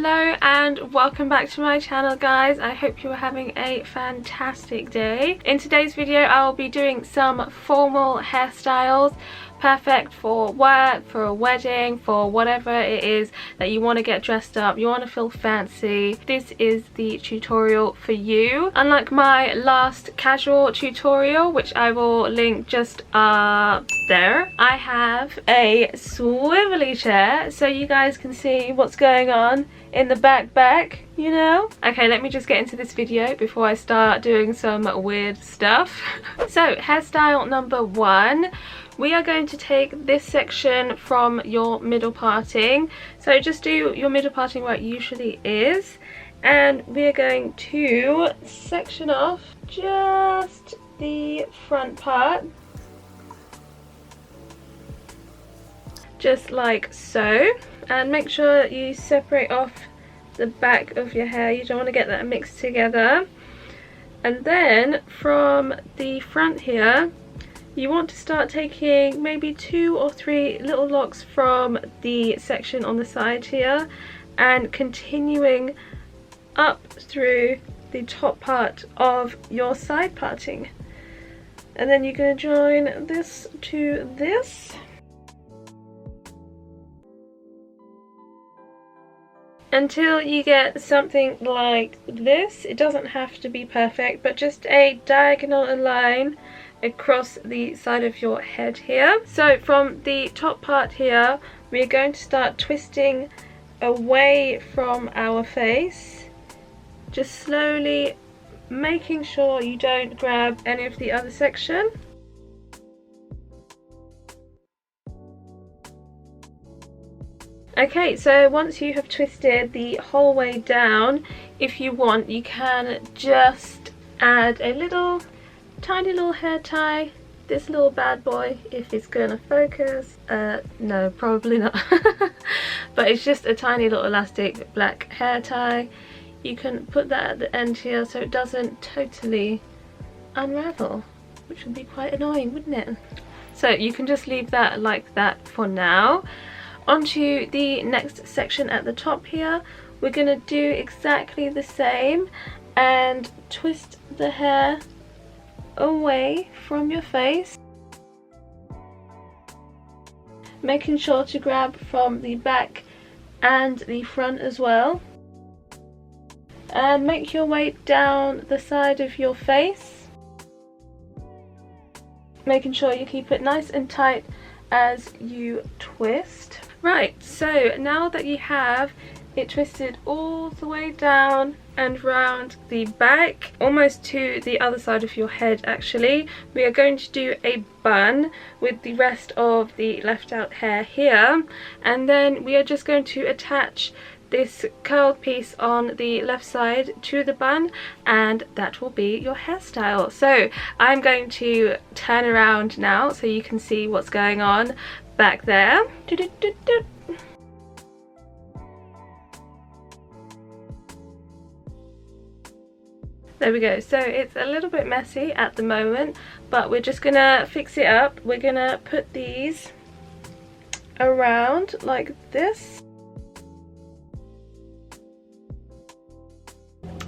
Hello and welcome back to my channel, guys. I hope you are having a fantastic day. In today's video I'll be doing some formal hairstyles, perfect for work, for a wedding, for whatever it is that you want to get dressed up, you want to feel fancy. This is the tutorial for you. Unlike my last casual tutorial, which I will link just up there, I have a swivelly chair so you guys can see what's going on in the back, you know. Okay, let me just get into this video before I start doing some weird stuff. So hairstyle number 1, we are going to take this section from your middle parting. So just do your middle parting where it usually is, and we are going to section off just the front part, just like so, and make sure you separate off the back of your hair. You don't want to get that mixed together. And then from the front here, you want to start taking maybe 2 or 3 little locks from the section on the side here and continuing up through the top part of your side parting. And then you're going to join this to this. Until you get something like this. It doesn't have to be perfect, but just a diagonal line across the side of your head here. So from the top part here, we're going to start twisting away from our face, just slowly making sure you don't grab any of the other section. Okay, so once you have twisted the whole way down, if you want, you can just add a little tiny little hair tie, this little bad boy, if it's gonna focus. No, probably not. But it's just a tiny little elastic black hair tie. You can put that at the end here so it doesn't totally unravel, which would be quite annoying, wouldn't it? So you can just leave that like that for now. Onto the next section at the top here, we're gonna do exactly the same and twist the hair away from your face, making sure to grab from the back and the front as well, and make your way down the side of your face, making sure you keep it nice and tight as you twist. Right, so now that you have it twisted all the way down and round the back, almost to the other side of your head actually, we are going to do a bun with the rest of the left out hair here, and then we are just going to attach this curled piece on the left side to the bun, and that will be your hairstyle. So I'm going to turn around now so you can see what's going on back there. There we go. So it's a little bit messy at the moment, but we're just gonna fix it up. We're gonna put these around like this.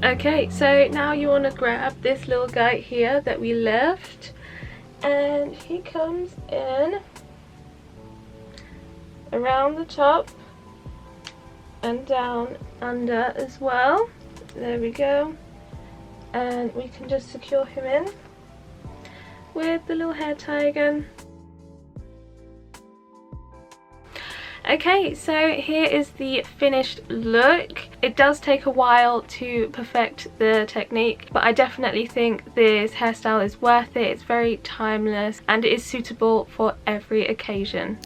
Okay, so now you want to grab this little guy here that we left, and he comes in around the top and down under as well. There we go. And we can just secure him in with the little hair tie again. Okay, so here is the finished look. It does take a while to perfect the technique, but I definitely think this hairstyle is worth it. It's very timeless and it is suitable for every occasion.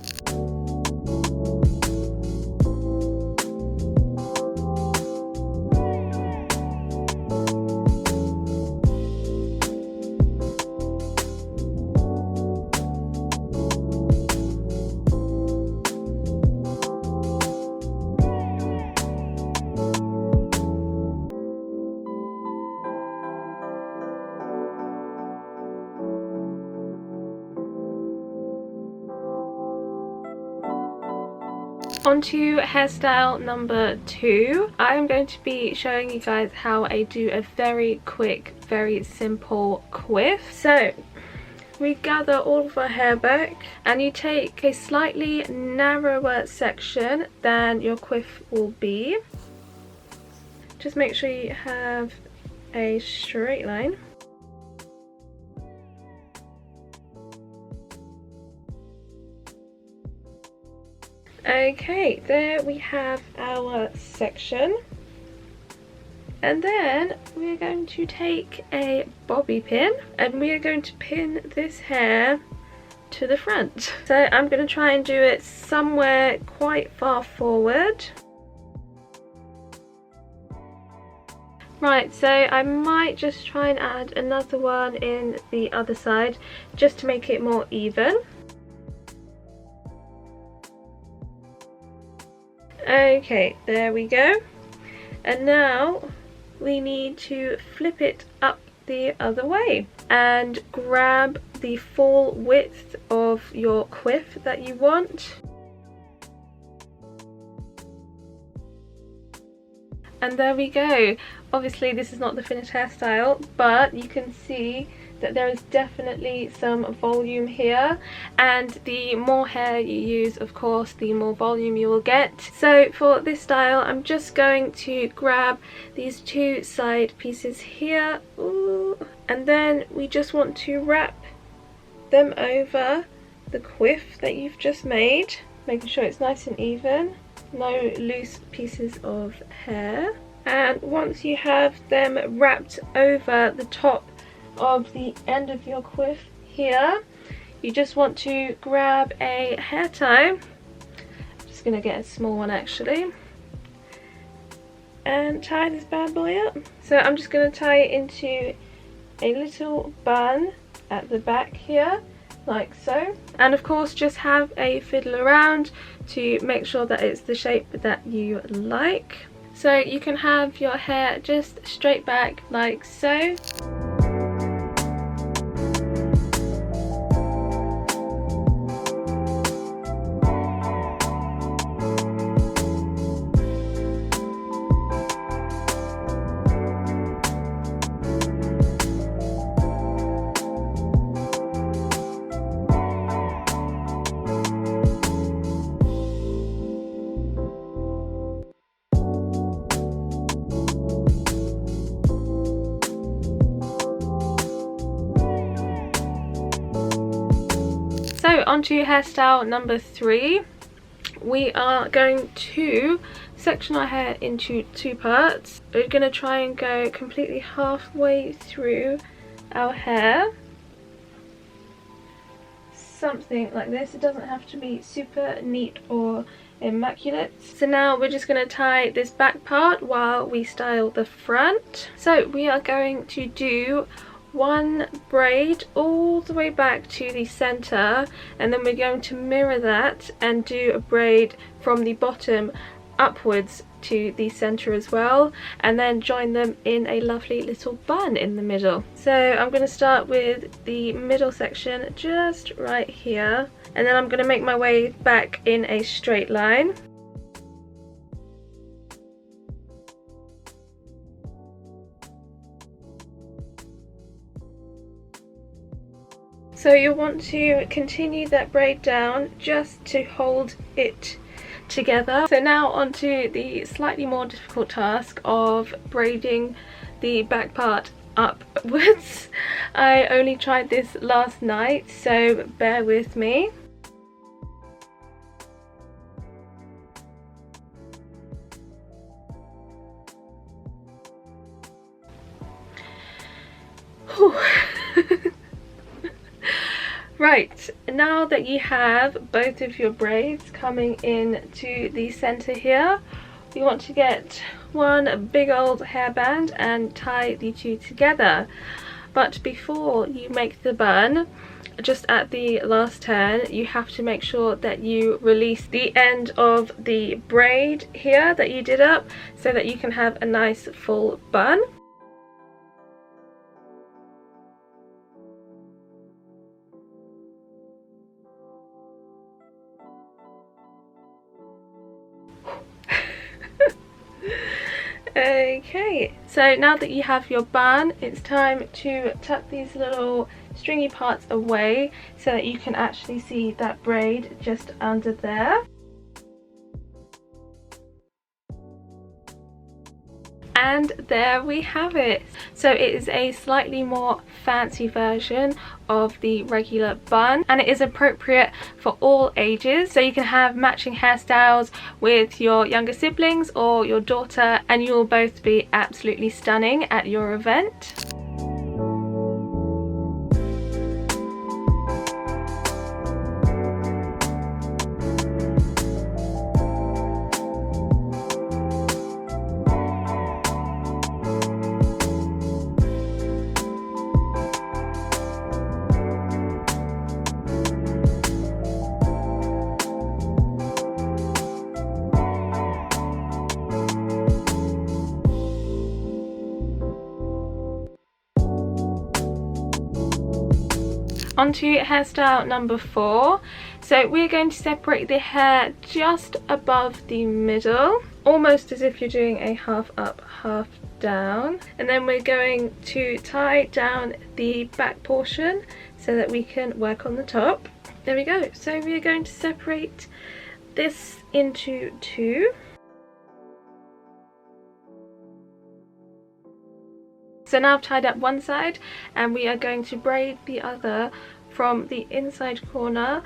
On to hairstyle number 2. I'm going to be showing you guys how I do a very quick, very simple quiff. So we gather all of our hair back and you take a slightly narrower section than your quiff will be. Just make sure you have a straight line. Okay, there we have our section. And then we're going to take a bobby pin and we are going to pin this hair to the front. So I'm going to try and do it somewhere quite far forward. Right, so I might just try and add another one in the other side just to make it more even. Okay, there we go. And now we need to flip it up the other way and grab the full width of your quiff that you want. And there we go. Obviously this is not the finished hairstyle, but you can see that there is definitely some volume here, and the more hair you use, of course, the more volume you will get. So for this style I'm just going to grab these two side pieces here. Ooh. And then we just want to wrap them over the quiff that you've just made, making sure it's nice and even, no loose pieces of hair. And once you have them wrapped over the top of the end of your quiff here, you just want to grab a hair tie. I'm just going to get a small one actually and tie this bad boy up. So I'm just going to tie it into a little bun at the back here, like so, and of course just have a fiddle around to make sure that it's the shape that you like. So you can have your hair just straight back like so. So on to hairstyle number 3. We are going to section our hair into 2 parts. We're going to try and go completely halfway through our hair. Something like this. It doesn't have to be super neat or immaculate. So now we're just going to tie this back part while we style the front. So we are going to do one braid all the way back to the center, and then we're going to mirror that and do a braid from the bottom upwards to the center as well, and then join them in a lovely little bun in the middle. So I'm going to start with the middle section just right here, and then I'm going to make my way back in a straight line. So you'll want to continue that braid down just to hold it together. So now onto the slightly more difficult task of braiding the back part upwards. I only tried this last night, so bear with me. Right, now that you have both of your braids coming in to the center here, you want to get one big old hairband and tie the two together. But before you make the bun, just at the last turn, you have to make sure that you release the end of the braid here that you did up, so that you can have a nice full bun. Okay, so now that you have your bun, it's time to tuck these little stringy parts away so that you can actually see that braid just under there. And there we have it. So it is a slightly more fancy version of the regular bun, and it is appropriate for all ages. So you can have matching hairstyles with your younger siblings or your daughter, and you will both be absolutely stunning at your event. Onto hairstyle number 4. So we're going to separate the hair just above the middle, almost as if you're doing a half up, half down. And then we're going to tie down the back portion so that we can work on the top. There we go. So we are going to separate this into 2. So now I've tied up one side, and we are going to braid the other from the inside corner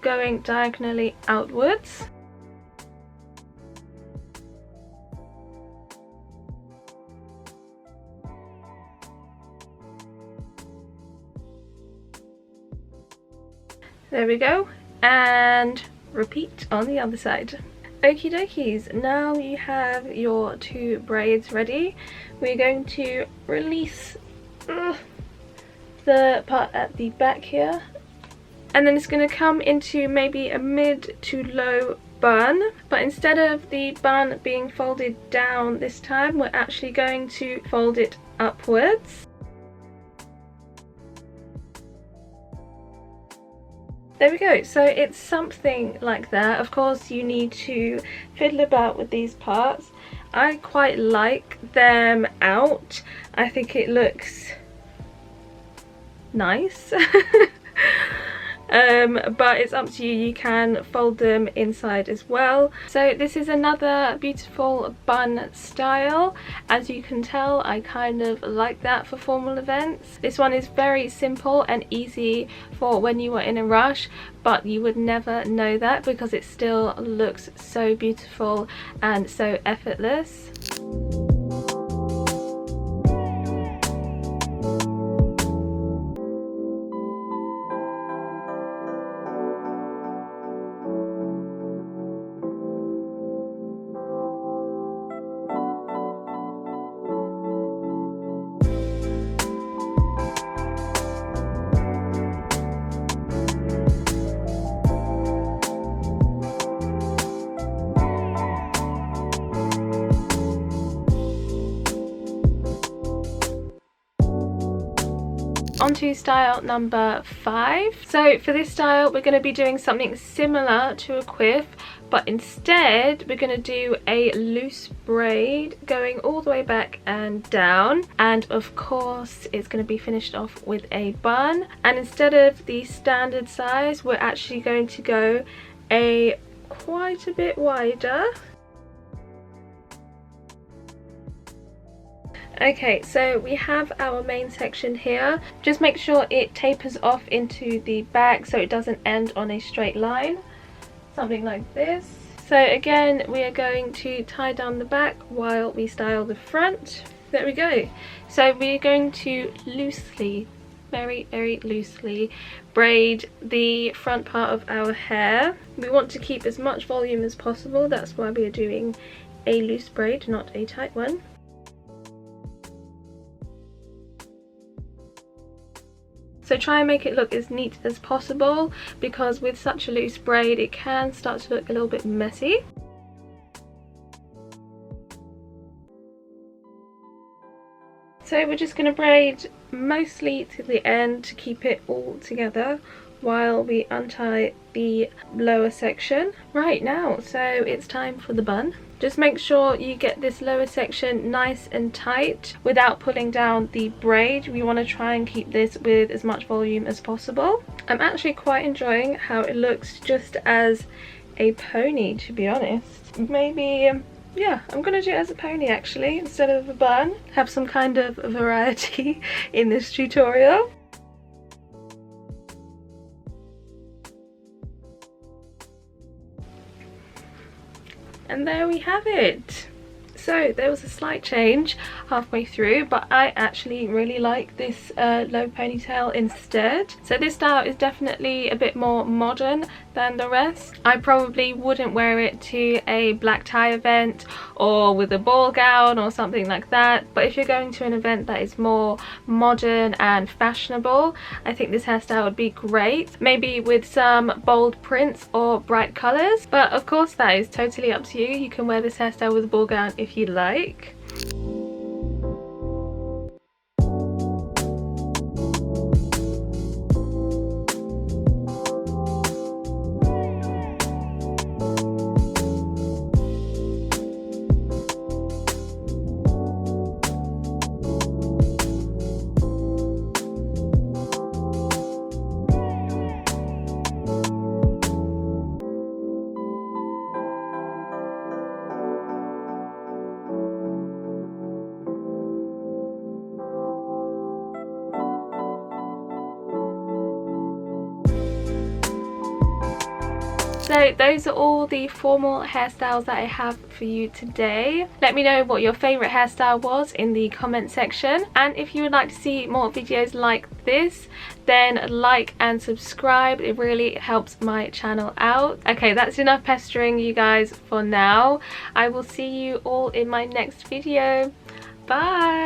going diagonally outwards. There we go, and repeat on the other side. Okie dokies, now you have your 2 braids ready. We're going to release the part at the back here, and then it's going to come into maybe a mid to low bun, but instead of the bun being folded down this time, we're actually going to fold it upwards. There we go, so it's something like that. Of course you need to fiddle about with these parts. I quite like them out. I think it looks nice. But it's up to you. You can fold them inside as well. So this is another beautiful bun style. As you can tell, I kind of like that for formal events. This one is very simple and easy for when you are in a rush, but you would never know that because it still looks so beautiful and so effortless. Onto style number 5. So for this style we're going to be doing something similar to a quiff, but instead we're going to do a loose braid going all the way back and down, and of course it's going to be finished off with a bun. And instead of the standard size, we're actually going to go quite a bit wider. Okay, so we have our main section here. Just make sure it tapers off into the back so it doesn't end on a straight line. Something like this. So again, we are going to tie down the back while we style the front. There we go. So we're going to loosely, very loosely, braid the front part of our hair. We want to keep as much volume as possible. That's why we are doing a loose braid, not a tight one. So try and make it look as neat as possible, because with such a loose braid it can start to look a little bit messy. So we're just going to braid mostly to the end to keep it all together while we untie the lower section. Right now, so it's time for the bun. Just make sure you get this lower section nice and tight without pulling down the braid. We want to try and keep this with as much volume as possible. I'm actually quite enjoying how it looks just as a pony, to be honest. Maybe yeah, I'm gonna do it as a pony actually instead of a bun. Have some kind of variety in this tutorial. And there we have it. So there was a slight change halfway through, but I actually really like this low ponytail instead. So this style is definitely a bit more modern than the rest. I probably wouldn't wear it to a black tie event or with a ball gown or something like that, but if you're going to an event that is more modern and fashionable, I think this hairstyle would be great, maybe with some bold prints or bright colours. But of course that is totally up to you. You can wear this hairstyle with a ball gown if you like. So those are all the formal hairstyles that I have for you today. Let me know what your favourite hairstyle was in the comment section, and if you would like to see more videos like this, then like and subscribe. It really helps my channel out. Okay, that's enough pestering you guys for now. I will see you all in my next video. Bye!